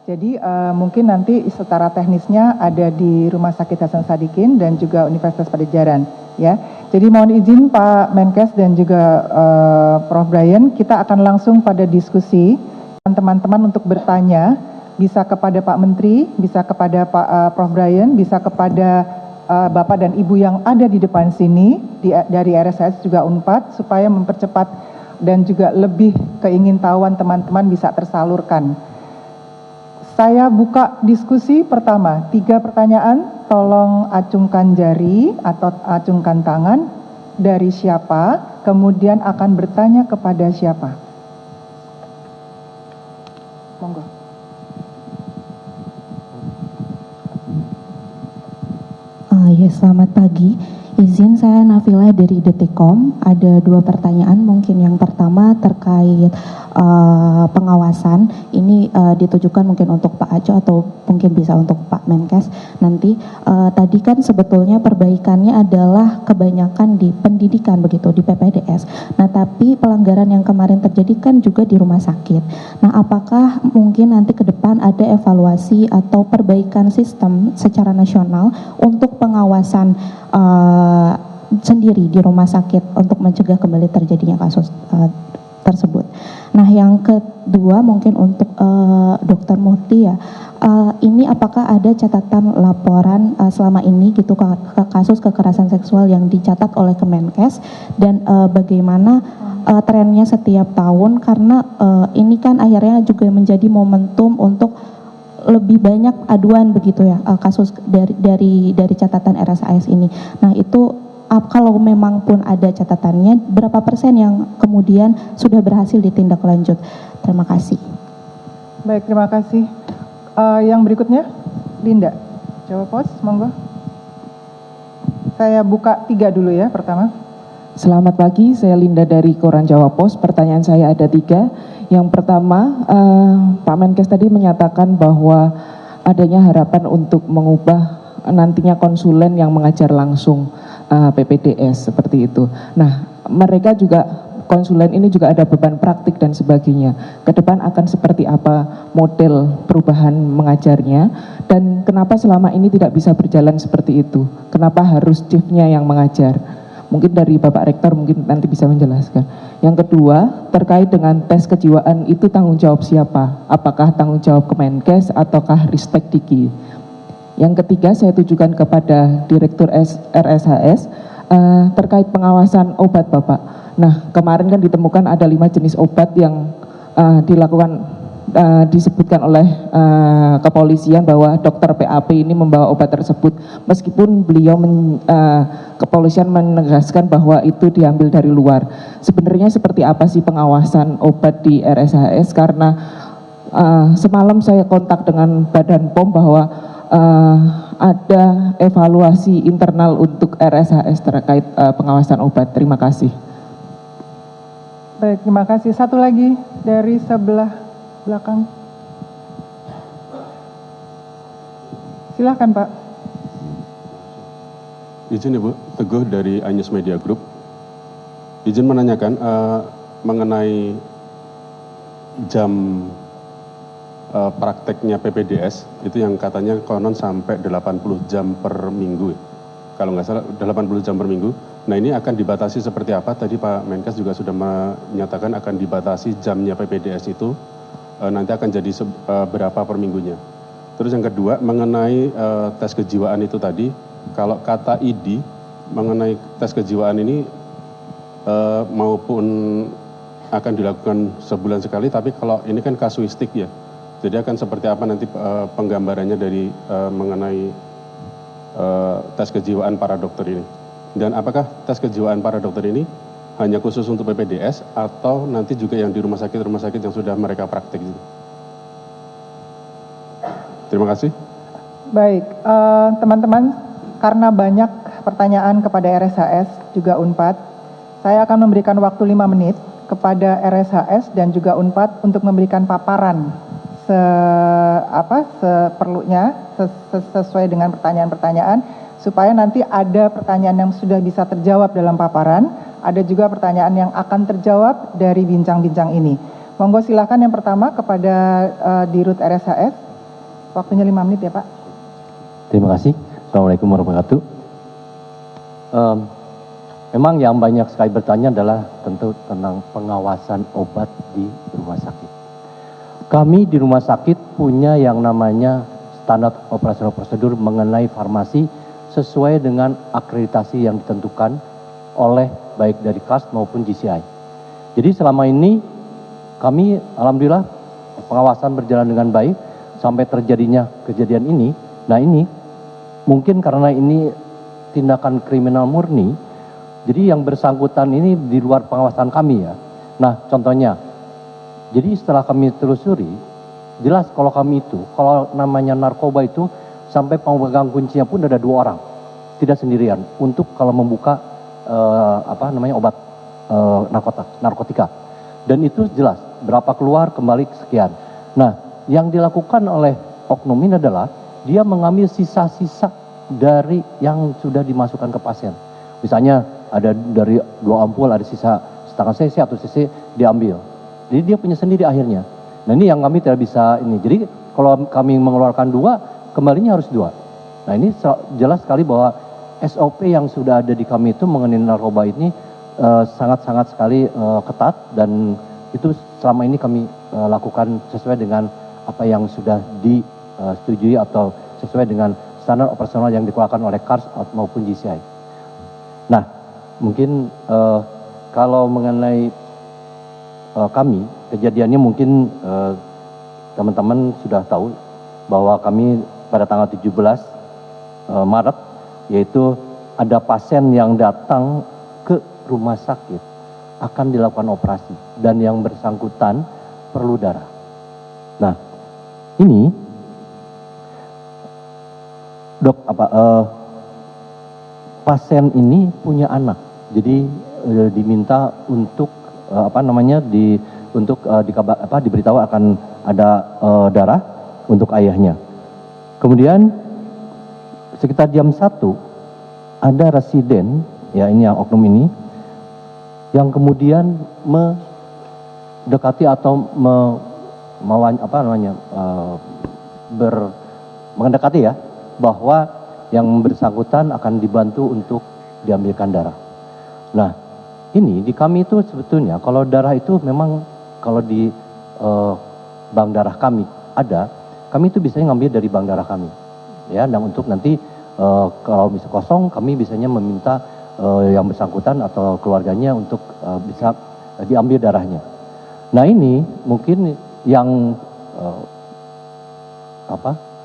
Jadi mungkin nanti setara teknisnya ada di Rumah Sakit Hasan Sadikin dan juga Universitas Padjadjaran, ya. Jadi mohon izin Pak Menkes dan juga Prof. Brian, kita akan langsung pada diskusi teman-teman untuk bertanya, bisa kepada Pak Menteri, bisa kepada Pak Prof. Brian, bisa kepada Bapak dan Ibu yang ada di depan sini dari RSHS juga Unpad, supaya mempercepat dan juga lebih keingintahuan teman-teman bisa tersalurkan. Saya buka diskusi pertama, 3 pertanyaan, tolong acungkan jari atau acungkan tangan, dari siapa, kemudian akan bertanya kepada siapa. Monggo. Ya, selamat pagi. Izin saya Nafila dari Detikcom. Ada 2 pertanyaan. Mungkin yang pertama terkait pengawasan. Ini ditujukan mungkin untuk Pak Aco atau mungkin bisa untuk Pak Menkes nanti. Tadi kan sebetulnya perbaikannya adalah kebanyakan di pendidikan begitu, di PPDS. Nah, tapi pelanggaran yang kemarin terjadi kan juga di rumah sakit. Nah, apakah mungkin nanti ke depan ada evaluasi atau perbaikan sistem secara nasional untuk pengawasan sendiri di rumah sakit untuk mencegah kembali terjadinya kasus tersebut. Nah, yang kedua mungkin untuk Dr. Muti ya, ini apakah ada catatan laporan selama ini gitu ke kasus kekerasan seksual yang dicatat oleh Kemenkes, dan bagaimana trennya setiap tahun, karena ini kan akhirnya juga menjadi momentum untuk lebih banyak aduan begitu ya, kasus dari catatan RSHS ini. Nah, itu kalau memang pun ada catatannya, berapa persen yang kemudian sudah berhasil ditindaklanjut? Terima kasih. Baik, terima kasih. Yang berikutnya, Linda, jawab pos, monggo. Saya buka 3 dulu ya, pertama. Selamat pagi, saya Linda dari Koran Jawa Pos. Pertanyaan saya ada 3. Yang pertama, Pak Menkes tadi menyatakan bahwa adanya harapan untuk mengubah nantinya konsulen yang mengajar langsung PPDS seperti itu. Nah, mereka juga, konsulen ini juga ada beban praktik dan sebagainya. Ke depan akan seperti apa model perubahan mengajarnya, dan kenapa selama ini tidak bisa berjalan seperti itu? Kenapa harus chiefnya yang mengajar? Mungkin dari Bapak Rektor mungkin nanti bisa menjelaskan. Yang kedua, terkait dengan tes kejiwaan itu tanggung jawab siapa? Apakah tanggung jawab Kemenkes ataukah Ristek Diki? Yang ketiga, saya tujukan kepada Direktur RSHS terkait pengawasan obat, Bapak. Nah, kemarin kan ditemukan ada 5 jenis obat yang disebutkan oleh kepolisian bahwa dokter PAP ini membawa obat tersebut, meskipun beliau kepolisian menegaskan bahwa itu diambil dari luar. Sebenarnya seperti apa sih pengawasan obat di RSHS? Karena semalam saya kontak dengan Badan POM bahwa ada evaluasi internal untuk RSHS terkait pengawasan obat. Terima kasih. Baik, terima kasih. Satu lagi dari sebelah belakang. Silakan Pak. Izin Ibu, Teguh dari Anyus Media Group. Izin menanyakan mengenai jam prakteknya PPDS, itu yang katanya konon sampai 80 jam per minggu. Kalau nggak salah 80 jam per minggu. Nah, ini akan dibatasi seperti apa? Tadi Pak Menkes juga sudah menyatakan akan dibatasi jamnya PPDS itu nanti akan jadi berapa per minggunya. Terus yang kedua, mengenai tes kejiwaan itu tadi, kalau kata ID mengenai tes kejiwaan ini maupun akan dilakukan sebulan sekali, tapi kalau ini kan kasuistik ya, jadi akan seperti apa nanti penggambarannya dari mengenai tes kejiwaan para dokter ini. Dan apakah tes kejiwaan para dokter ini hanya khusus untuk PPDS atau nanti juga yang di rumah sakit yang sudah mereka praktek itu? Terima kasih. Baik, teman-teman, karena banyak pertanyaan kepada RSHS juga Unpad, saya akan memberikan waktu 5 menit kepada RSHS dan juga Unpad untuk memberikan paparan seperlunya sesuai dengan pertanyaan-pertanyaan, supaya nanti ada pertanyaan yang sudah bisa terjawab dalam paparan, ada juga pertanyaan yang akan terjawab dari bincang-bincang ini. Monggo silakan yang pertama kepada Dirut RSHS. Waktunya 5 menit ya Pak. Terima kasih. Assalamualaikum warahmatullahi wabarakatuh. Memang yang banyak sekali bertanya adalah tentu tentang pengawasan obat di rumah sakit. Kami di rumah sakit punya yang namanya standar operasional prosedur mengenai farmasi sesuai dengan akreditasi yang ditentukan oleh baik dari KAS maupun GCI. Jadi selama ini kami alhamdulillah pengawasan berjalan dengan baik sampai terjadinya kejadian ini. Nah ini mungkin karena ini tindakan kriminal murni, jadi yang bersangkutan ini di luar pengawasan kami ya. Nah contohnya, jadi setelah kami telusuri, jelas kalau kami itu, kalau namanya narkoba itu sampai pemegang kuncinya pun ada 2 orang, tidak sendirian untuk kalau membuka obat narkotika. Dan itu jelas berapa keluar kembali sekian. Nah yang dilakukan oleh oknum ini adalah dia mengambil sisa-sisa dari yang sudah dimasukkan ke pasien. Misalnya ada dari 2 ampul ada sisa setengah cc atau cc diambil. Jadi dia punya sendiri akhirnya. Nah ini yang kami tidak bisa ini. Jadi kalau kami mengeluarkan 2, kembalinya harus 2. Nah ini jelas sekali bahwa SOP yang sudah ada di kami itu mengenai narkoba ini sangat-sangat sekali ketat, dan itu selama ini kami lakukan sesuai dengan apa yang sudah disetujui atau sesuai dengan standar operasional yang dikeluarkan oleh KARS maupun GCI. Nah, mungkin kalau mengenai kami, kejadiannya mungkin teman-teman sudah tahu bahwa kami pada tanggal 17 Maret, yaitu ada pasien yang datang ke rumah sakit akan dilakukan operasi dan yang bersangkutan perlu darah. Nah, ini pasien ini punya anak, jadi diminta untuk diberitahu akan ada darah untuk ayahnya. Kemudian sekitar jam 1 ada residen, ya ini yang oknum ini, yang kemudian mendekati atau mendekati ya, bahwa yang bersangkutan akan dibantu untuk diambilkan darah. Nah, ini di kami itu sebetulnya kalau darah itu memang kalau di bank darah kami ada, kami itu biasanya ngambil dari bank darah kami, ya. Dan untuk nanti kalau bisa kosong, kami biasanya meminta yang bersangkutan atau keluarganya untuk bisa diambil darahnya. Nah ini mungkin yang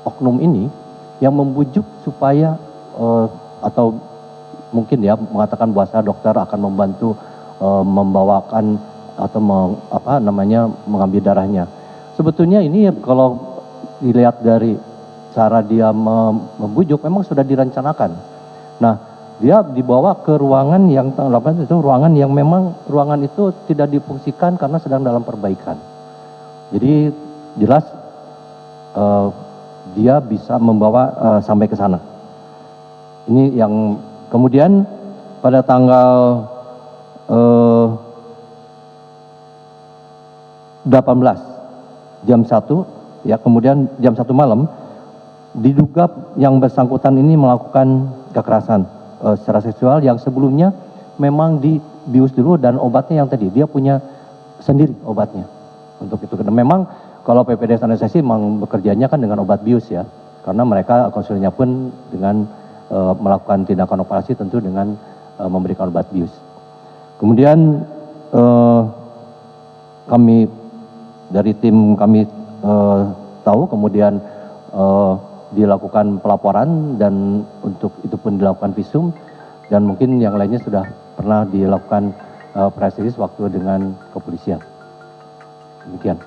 oknum ini yang membujuk supaya atau mungkin ya mengatakan bahwa dokter akan membantu membawakan atau mengambil darahnya. Sebetulnya ini kalau dilihat dari cara dia membujuk memang sudah direncanakan. Nah, dia dibawa ke ruangan yang itu ruangan yang memang ruangan itu tidak difungsikan karena sedang dalam perbaikan. Jadi jelas dia bisa membawa sampai ke sana. Ini yang kemudian pada tanggal 18 jam 1 ya, kemudian jam 1 malam diduga yang bersangkutan ini melakukan kekerasan secara seksual yang sebelumnya memang dibius dulu, dan obatnya yang tadi dia punya sendiri obatnya untuk itu. Memang kalau PPDS anestesi memang bekerjanya kan dengan obat bius ya, karena mereka konsulnya pun dengan melakukan tindakan operasi tentu dengan memberikan obat bius. Kemudian kami dari tim kami tahu, kemudian dilakukan pelaporan dan untuk itu pun dilakukan visum, dan mungkin yang lainnya sudah pernah dilakukan press release waktu dengan kepolisian. Demikian.